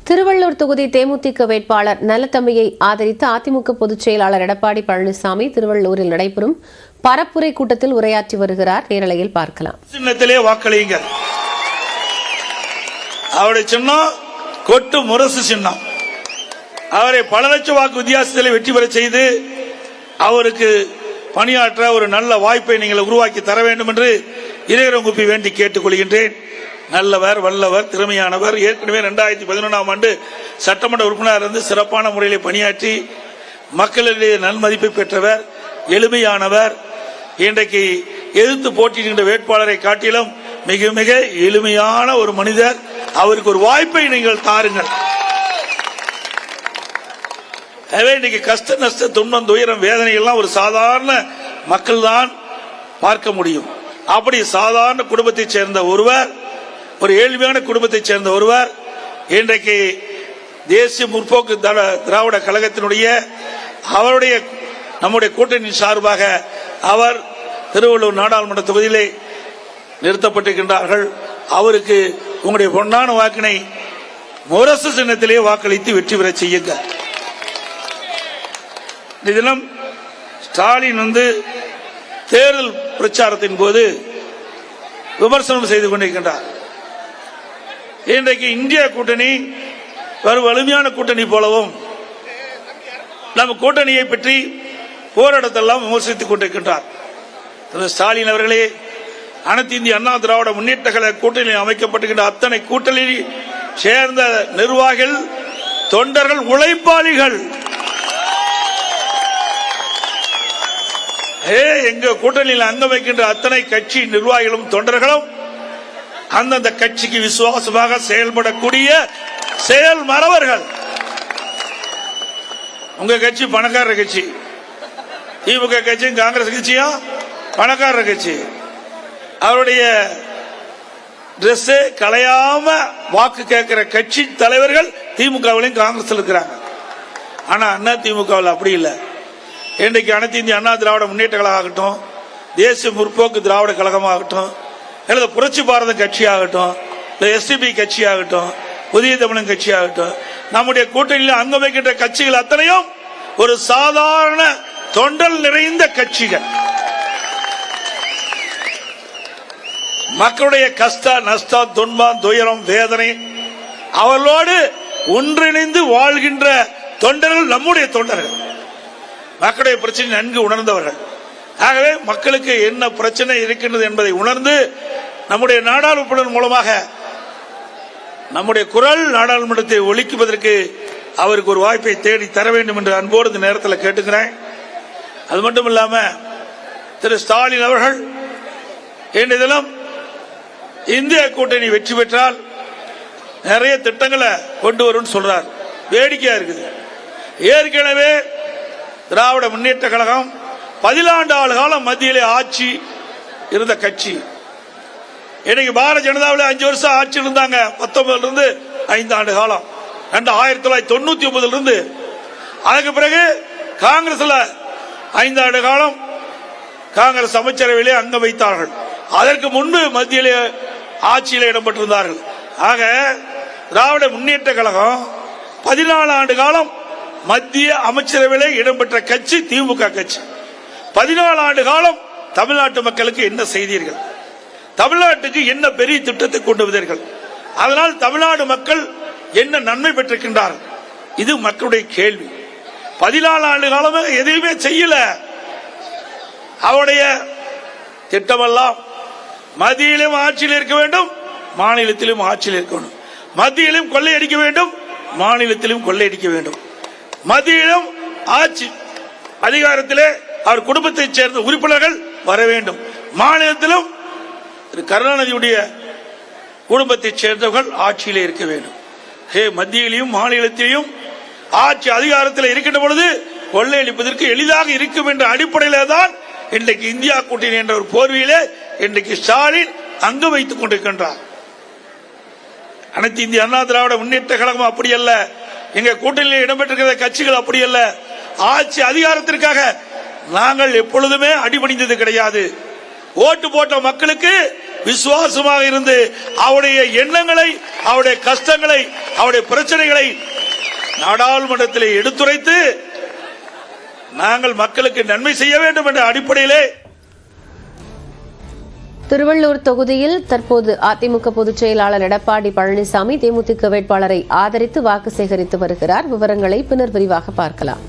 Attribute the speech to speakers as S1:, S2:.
S1: திருவள்ளூர் தொகுதி தேமுதிக வேட்பாளர் நலத்தம்பியை ஆதரித்து அதிமுக பொதுச் செயலாளர் எடப்பாடி பழனிசாமி திருவள்ளூரில் நடைபெறும் பரப்புரை கூட்டத்தில் உரையாற்றி வருகிறார். நேரலையில் பார்க்கலாம்.
S2: சின்னத்திலே வாக்களியுங்கள். அவருடைய சின்னம் கொட்டு முரசு சின்னம். அவரை பல லட்சம் வாக்கு வித்தியாசத்தில் வெற்றி பெற செய்து அவருக்கு பணியாற்ற ஒரு நல்ல வாய்ப்பை நீங்கள் உருவாக்கி தர வேண்டும் என்று இறைவன் கூப்பி வேண்டி கேட்டுக் கொள்கின்றேன். நல்லவர், வல்லவர், திறமையானவர். ஏற்கனவே 2011ஆம் ஆண்டு சட்டமன்ற உறுப்பினர் இருந்து சிறப்பான முறையில் பணியாற்றி மக்களிடையே நன்மதிப்பை பெற்றவர், எளிமையானவர். இன்றைக்கு எதிர்த்து போட்டியிடுகின்ற வேட்பாளரை காட்டிலும் மிக மிக எளிமையான ஒரு மனிதர். அவருக்கு ஒரு வாய்ப்பை நீங்கள் தாருங்கள். இன்றைக்கு கஷ்ட நஷ்ட துன்பம் துயரம் வேதனை எல்லாம் ஒரு சாதாரண மக்கள் தான் பார்க்க முடியும். அப்படி சாதாரண குடும்பத்தைச் சேர்ந்த ஒருவர், ஒரு ஏழ்மையான குடும்பத்தைச் சேர்ந்த ஒருவர் இன்றைக்கு தேசிய முற்போக்கு திராவிட கழகத்தினுடைய அவருடைய நம்முடைய கூட்டணியின் சார்பாக அவர் திருவள்ளூர் நாடாளுமன்ற தொகுதியிலே நிறுத்தப்பட்டிருக்கின்றார்கள். அவருக்கு உங்களுடைய பொன்னான வாக்கினை முரசு சின்னத்திலே வாக்களித்து வெற்றி பெற செய்யுங்கள். இந்த தினம் ஸ்டாலின் தேர்தல் பிரச்சாரத்தின் போது விமர்சனம் செய்து கொண்டிருக்கின்றார். இன்றைக்கு இந்திய கூட்டணி ஒரு வலிமையான கூட்டணி போலவும் நம்ம கூட்டணியை பற்றி போராட்டத்தெல்லாம் விமர்சித்துக் கொண்டிருக்கின்றார். ஸ்டாலின் அவர்களே, அனைத்து இந்திய அண்ணா திராவிட முன்னேற்ற கழக கூட்டணியில் அமைக்கப்பட்டிருக்கின்ற அத்தனை கூட்டணியை சேர்ந்த நிர்வாகிகள், தொண்டர்கள், உழைப்பாளிகள் எங்க கூட்டணியில் அங்கம் வைக்கின்ற அத்தனை கட்சி நிர்வாகிகளும் தொண்டர்களும் அந்தந்த கட்சிக்கு விசுவாசமாக செயல்படக்கூடிய செயல் மறவர்கள். உங்க கட்சி பணக்கார கட்சி, திமுக கட்சியும் காங்கிரஸ் கட்சியும் பணக்கார கட்சி. அவருடைய டிரெஸ் களையாம வாக்கு கேட்கிற கட்சி தலைவர்கள் திமுகவிலையும் காங்கிரஸ் இருக்கிறாங்க. ஆனா அண்ணா திமுகவில் அப்படி இல்லை. இன்றைக்கு அனைத்து இந்திய அண்ணா திராவிட முன்னேற்ற கழகம் ஆகட்டும், தேசிய முற்போக்கு திராவிட கழகமாகட்டும், அல்லது புரட்சி பாரத கட்சியாகட்டும், எஸ்டிபி கட்சியாகட்டும், புதிய தமிழன் கட்சியாகட்டும், நம்முடைய கூட்டணியில் அங்கம் வைக்கின்ற கட்சிகள் அத்தனையும் ஒரு சாதாரண தொண்டல் நிறைந்த கட்சிகள். மக்களுடைய கஷ்ட நஷ்டம் துன்பம் துயரம் வேதனை அவர்களோடு ஒன்றிணைந்து வாழ்கின்ற தொண்டர்கள் நம்முடைய தொண்டர்கள். மக்களுடைய பிரச்சனை நன்கு உணர்ந்தவர்கள். ஆகவே மக்களுக்கு என்ன பிரச்சனை இருக்கின்றது என்பதை உணர்ந்து நம்முடைய நாடாளுமன்ற மூலமாக நம்முடைய குரல் நாடாளுமன்றத்தை ஒலிக்குவதற்கு அவருக்கு ஒரு வாய்ப்பை தேடி தர வேண்டும் என்று அன்போடு இந்த நேரத்தில் கேட்டுக்கிறேன். அது மட்டும் இல்லாம திரு ஸ்டாலின் அவர்கள் இன்றைய தினம் இந்திய கூட்டணி வெற்றி பெற்றால் நிறைய திட்டங்களை கொண்டு வரும் சொல்றார். வேடிக்கையா இருக்குது. ஏற்கனவே திராவிட முன்னேற்ற கழகம் 14 ஆண்டு காலம் மத்தியிலே ஆட்சி இருந்த கட்சி. இன்னைக்கு பாரதிய ஜனதாவில் 5 வருஷம் ஆட்சி இருந்தாங்க. 19 இருந்து 5 ஆண்டு காலம், 1999 இருந்து. அதுக்கு பிறகு காங்கிரஸ்ல 5 ஆண்டு காலம் காங்கிரஸ் அமைச்சரவையிலே அங்கம் வைத்தார்கள். அதற்கு முன்பு மத்தியிலே ஆட்சியில் இடம்பெற்றிருந்தார்கள். ஆக திராவிட முன்னேற்ற கழகம் 14 ஆண்டு காலம் மத்திய அமைச்சரவையிலே இடம்பெற்ற கட்சி திமுக கட்சி. 14 ஆண்டு காலம் தமிழ்நாட்டு மக்களுக்கு என்ன செய்தீர்கள்? தமிழ்நாட்டுக்கு என்ன பெரிய திட்டத்தை கொண்டு வந்தீர்கள்? அதனால் தமிழ்நாடு மக்கள் என்ன நன்மை பெற்றிருக்கின்றார்கள்? இது மக்களுடைய கேள்வி. 14 ஆண்டு காலமே எதையுமே செய்யல. அவருடைய திட்டமெல்லாம் மத்தியிலும் ஆட்சியில் இருக்க வேண்டும், மாநிலத்திலும் ஆட்சியில் இருக்க வேண்டும். மத்தியிலும் கொள்ளையடிக்க வேண்டும், மாநிலத்திலும் கொள்ளையடிக்க வேண்டும். மத்தியிலும் ஆட்சி அதிகாரத்திலே அவர் குடும்பத்தைச் சேர்ந்த உறுப்பினர்கள் வர வேண்டும். மாநிலத்திலும் கருணாநிதியுடைய குடும்பத்தைச் சேர்ந்தவர்கள் ஆட்சியிலே இருக்க வேண்டும். மத்தியிலும் மாநிலத்திலும் ஆட்சி அதிகாரத்தில் இருக்கின்ற பொழுது கொள்ளையடிப்பதற்கு எளிதாக இருக்கும் என்ற அடிப்படையிலே தான் இன்றைக்கு இந்தியா கூட்டணி என்ற ஒரு போர்வையிலே இன்றைக்கு ஸ்டாலின் அங்கு வைத்துக் கொண்டிருக்கின்றார். அனைத்து இந்திய அண்ணா திராவிட முன்னேற்ற கழகம் அப்படி அல்ல. எங்க கூட்டணியில் இடம்பெற்றிருக்கிற கட்சிகள் அப்படி அல்ல. ஆட்சி அதிகாரத்திற்காக நாங்கள் எப்பொழுதுமே அடிபணிந்தது கிடையாது. ஓட்டு போட்ட மக்களுக்கு விசுவாசமாக இருந்து அவருடைய எண்ணங்களை, அவருடைய கஷ்டங்களை, அவருடைய பிரச்சனைகளை நாடாளுமன்றத்திலே எடுத்துரைத்து நாங்கள் மக்களுக்கு நன்மை செய்ய வேண்டும் என்ற அடிப்படையிலே
S1: திருவள்ளூர் தொகுதியில் தற்போது அதிமுக பொதுச் செயலாளர் எடப்பாடி பழனிசாமி தேமுதிக வேட்பாளரை ஆதரித்து வாக்கு சேகரித்து வருகிறார். விவரங்களை பின்னர் விரிவாக பார்க்கலாம்.